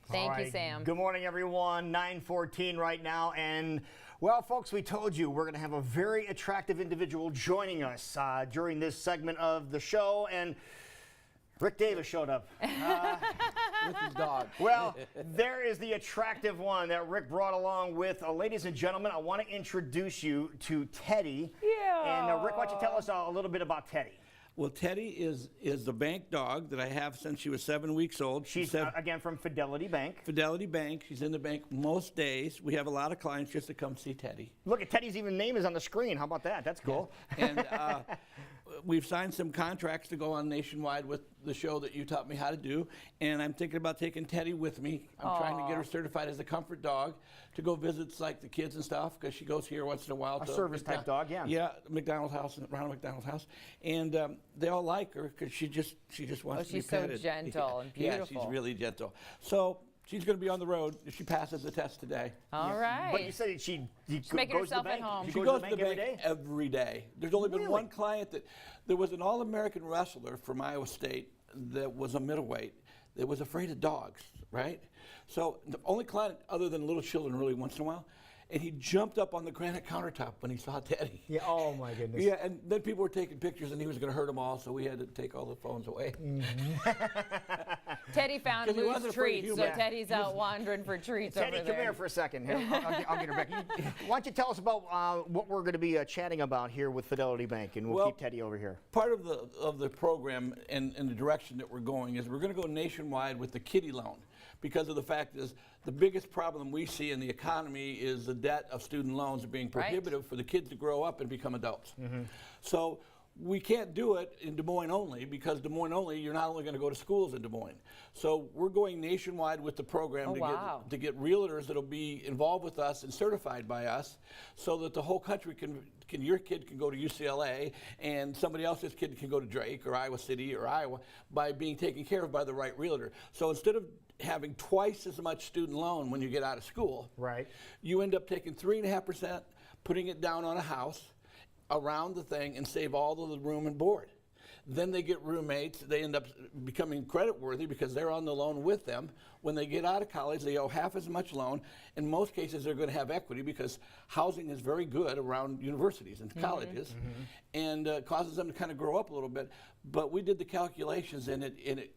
Thank you, Sam. Good morning, everyone. 9:14 right now. And, well, folks, we told you we're going to have a very attractive individual joining us during this segment of the show. And Rick Davis showed up. With his dog. Well, there is the attractive one that Rick brought along with. Ladies and gentlemen, I want to introduce you to Teddy. Yeah. And Rick, why don't you tell us a little bit about Teddy? Well, Teddy is the bank dog that I have since she was 7 weeks old. She's, again, from Fidelity Bank. Fidelity Bank. She's in the bank most days. We have a lot of clients just to come see Teddy. Look at Teddy's even name is on the screen. How about that? That's cool. And we've signed some contracts to go on nationwide with the show that you taught me how to do. And I'm thinking about taking Teddy with me. I'm trying to get her certified as a comfort dog to go visit like the kids and stuff, because she goes here once in a while. A service type dog, yeah. Yeah, McDonald's house, Ronald McDonald's house. And they all like her because she just wants to be petted. She's so gentle and beautiful. Yeah, she's really gentle. So she's going to be on the road if she passes the test today. All right. But you said she She's goes making to the herself bank. at home. She goes to the bank every day. There's only been one client there was an All-American wrestler from Iowa State that was a middleweight that was afraid of dogs, right? So the only client other than little children really once in a while, and he jumped up on the granite countertop when he saw Teddy. Yeah, oh my goodness. Yeah, and then people were taking pictures and he was going to hurt them all, so we had to take all the phones away. Teddy found loose treats, so Yeah. Teddy's out wandering for treats Teddy, over there. come here for a second. Here, I'll get her back. Why don't you tell us about what we're going to be chatting about here with Fidelity Bank, and we'll keep Teddy over here. Part of the program and the direction that we're going is we're going to go nationwide with the kiddie loan, because of the fact is the biggest problem we see in the economy is the debt of student loans being prohibitive for the kids to grow up and become adults. So we can't do it in Des Moines only, because Des Moines only, you're not only going to go to schools in Des Moines. So we're going nationwide with the program to get realtors that'll be involved with us and certified by us, so that the whole country your kid can go to UCLA and somebody else's kid can go to Drake or Iowa City or Iowa by being taken care of by the right realtor. So instead of having twice as much student loan when you get out of school, you end up taking 3.5%, putting it down on a house around the thing, and save all of the room and board. Then they get roommates. They end up becoming credit worthy because they're on the loan with them. When they get out of college, they owe half as much loan. In most cases, they're going to have equity because housing is very good around universities and colleges, and causes them to kind of grow up a little bit. But we did the calculations, and it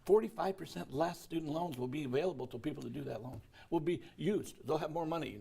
45% less student loans will be available to people to do that loan. Will be used. They'll have more money.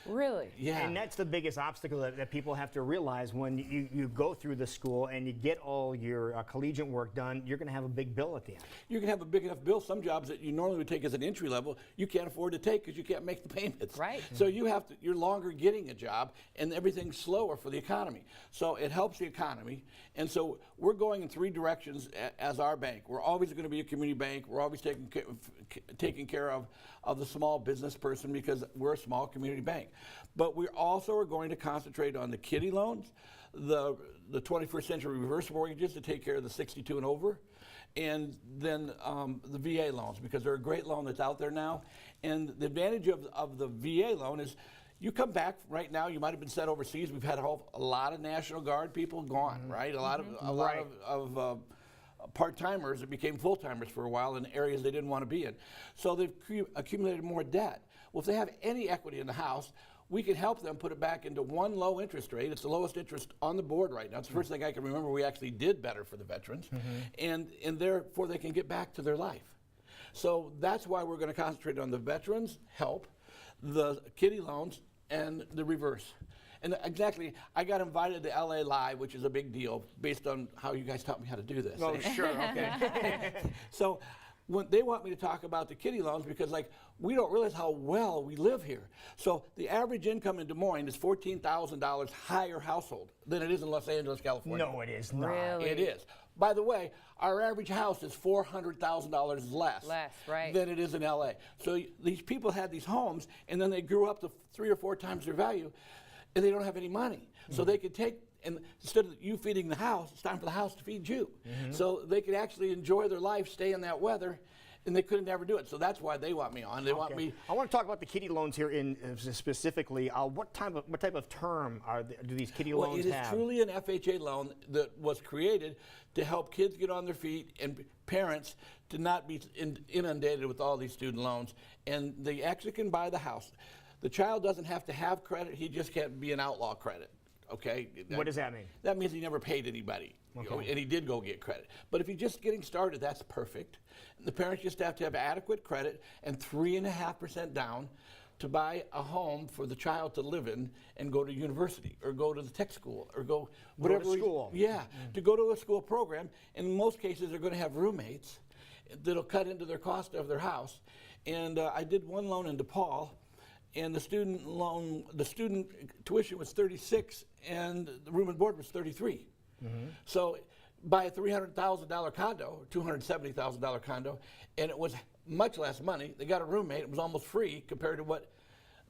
Really? Yeah. And that's the biggest obstacle that people have to realize when you go through the school and you get all your collegiate work done. You're going to have a big bill at the end. You can have a big enough bill. Some jobs that you normally would take as an entry level, you can't afford to take because you can't make the payments. Right. So you're longer getting a job, and everything's slower for the economy. So it helps the economy. And so we're going in three directions as our bank. We're always going to be a community bank. We're always taking care of the small business person because we're a small community bank. But we also are going to concentrate on the kiddie loans, the 21st century reverse mortgages to take care of the 62 and over, and then the VA loans, because they're a great loan that's out there now. And the advantage of the VA loan is you come back right now, you might have been sent overseas. We've had a lot of National Guard people gone, right? A lot of part-timers that became full-timers for a while in areas they didn't want to be in. So they've accumulated more debt. Well, if they have any equity in the house, we can help them put it back into one low interest rate. It's the lowest interest on the board right now. It's the first thing I can remember we actually did better for the veterans, and therefore they can get back to their life. So that's why we're going to concentrate on the veterans help, the kiddie loans, and the reverse. And exactly, I got invited to LA Live, which is a big deal based on how you guys taught me how to do this. Oh, sure, okay. So when they want me to talk about the kiddie loans, because we don't realize how well we live here. So the average income in Des Moines is $14,000 higher household than it is in Los Angeles, California. No, it is not. Really? It is. By the way, our average house is $400,000 less than it is in LA. So these people had these homes, and then they grew up to 3 or 4 times their value, and they don't have any money. So they could take, and instead of you feeding the house, it's time for the house to feed you. So they could actually enjoy their life, stay in that weather, and they couldn't ever do it. So that's why they want me on. They want me. I want to talk about the kiddie loans here in specifically. What type of term do these kiddie Well, loans it is have? truly an FHA loan that was created to help kids get on their feet and parents to not be inundated with all these student loans. And they actually can buy the house. The child doesn't have to have credit. He just can't be an outlaw credit. Okay? What does that mean? That means he never paid anybody. Okay. And he did go get credit. But if he's just getting started, that's perfect. The parents just have to have adequate credit and 3.5% down to buy a home for the child to live in and go to university or go to the tech school or go whatever. to school. To go to a school program. In most cases, they're going to have roommates that'll cut into their cost of their house. And I did one loan in DePaul, and the student tuition was 36, and the room and board was 33. So buy a $300,000 condo, $270,000 condo, and it was much less money. They got a roommate. It was almost free compared to what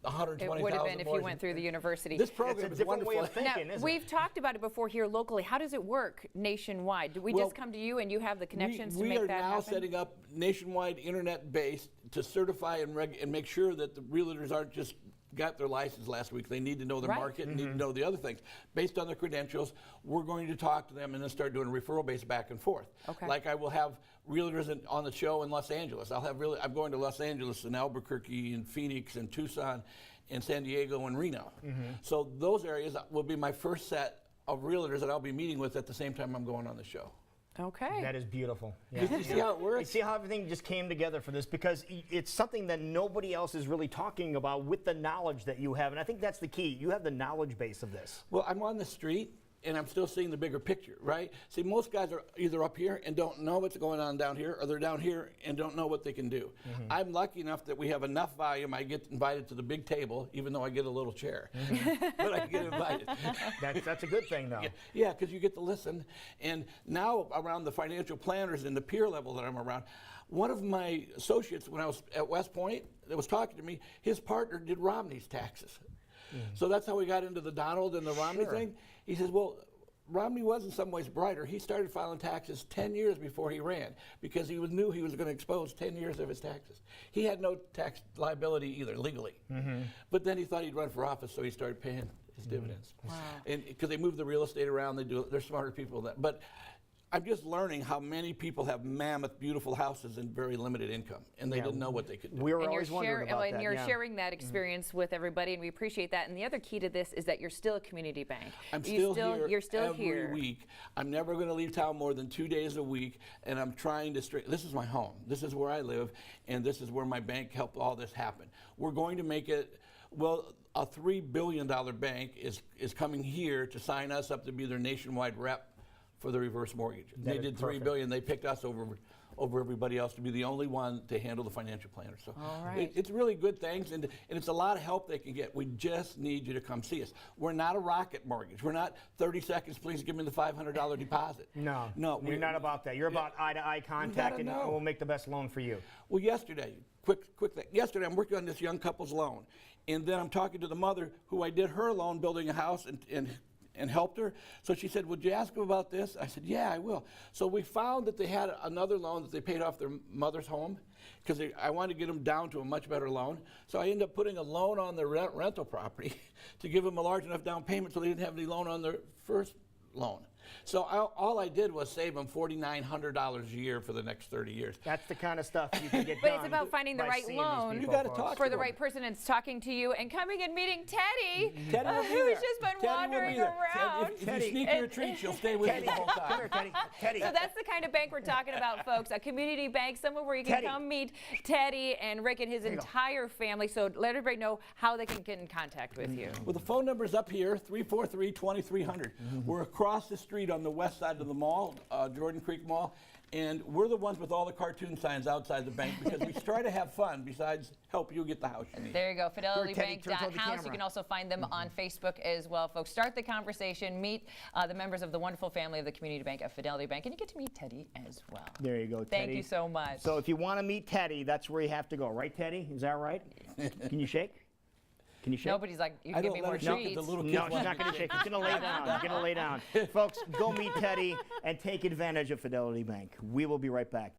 $120,000. It would have been if you went through the university. This program It's is a different way wonderful. of Now, thinking, isn't we've it? talked about it before here locally. How does it work nationwide? Do we Well, just come to you and you have the connections to we make are that now happen? setting up nationwide internet-based to certify and make sure that the realtors aren't just got their license last week. They need to know their Right. market and need to know the other things. Based on their credentials, we're going to talk to them and then start doing a referral base back and forth. Okay. Like I will have realtors on the show in Los Angeles. I'm going to Los Angeles and Albuquerque and Phoenix and Tucson and San Diego and Reno. So those areas will be my first set of realtors that I'll be meeting with at the same time I'm going on the show. Okay. That is beautiful. You see how it works? You see how everything just came together for this, because it's something that nobody else is really talking about with the knowledge that you have, and I think that's the key. You have the knowledge base of this. Well, I'm on the street, and I'm still seeing the bigger picture, right? See, most guys are either up here and don't know what's going on down here, or they're down here and don't know what they can do. I'm lucky enough that we have enough volume. I get invited to the big table, even though I get a little chair. But I get invited. That's a good thing, though. Yeah, because you get to listen. And now around the financial planners and the peer level that I'm around, one of my associates when I was at West Point that was talking to me, his partner did Romney's taxes. So that's how we got into the Donald and the Romney thing. He says, well, Romney was in some ways brighter. He started filing taxes 10 years before he ran because he knew he was going to expose 10 years of his taxes. He had no tax liability either, legally. But then he thought he'd run for office, so he started paying his dividends. Wow. And because they move the real estate around, they're smarter people than that. But I'm just learning how many people have mammoth, beautiful houses and very limited income, and they didn't know what they could do. We were And always wondering about that. and you're yeah. sharing that experience with everybody, and we appreciate that. And the other key to this is that you're still a community bank. I'm still here You're still every here. week. I'm never going to leave town more than 2 days a week, and I'm trying to this is my home. This is where I live, and this is where my bank helped all this happen. We're going to make it, well, a $3 billion bank is coming here to sign us up to be their nationwide rep for the reverse mortgage. They did $3 billion. They picked us over everybody else to be the only one to handle the financial planner. So All right. it's really good things, and it's a lot of help they can get. We just need you to come see us. We're not a rocket mortgage. We're not 30 seconds, please give me the $500 deposit. No, No, you're not about that. You're about eye-to-eye contact, and know. we'll make the best loan for you. Well, yesterday, quick thing. Yesterday, I'm working on this young couple's loan, and then I'm talking to the mother who I did her loan, building a house, and helped her. So she said, would you ask them about this? I said, yeah, I will. So we found that they had another loan that they paid off their mother's home because I wanted to get them down to a much better loan. So I ended up putting a loan on their rental property to give them a large enough down payment so they didn't have any loan on their first loan. So all I did was save them $4,900 a year for the next 30 years. That's the kind of stuff you can get But done it's about finding the by right seeing these loan. people, You gotta folks. talk for to the them. right person. It's talking to you and coming and meeting Teddy, Teddy will be who's there. just been Teddy will be wandering there. around. If you sneak her a treat, she'll stay with you the whole Come time. here, Teddy. Teddy. So that's the kind of bank we're talking about, folks. A community bank, somewhere where you can Teddy. come meet Teddy and Rick and his you go. entire family. So let everybody know how they can get in contact with you. Well, the phone number is up here, 343-2300. We're across the street on the west side of the mall, Jordan Creek Mall, and we're the ones with all the cartoon signs outside the bank because we try to have fun besides help you get the house you need. There you go, Teddy, turn toward the FidelityBank.house. You camera. can also find them on Facebook as well, folks. Start the conversation, meet the members of the wonderful family of the community bank of Fidelity Bank, and you get to meet Teddy as well. There you go, Teddy. Thank you so much. So if you want to meet Teddy, that's where you have to go, right, Teddy? Is that right? Can you shake? Can you shake? Nobody's like, you I can give don't me let more her shake it, treats. the little kids No, want she's to not going to shake. She's going to lay down. She's going to lay down. Folks, go meet Teddy and take advantage of Fidelity Bank. We will be right back.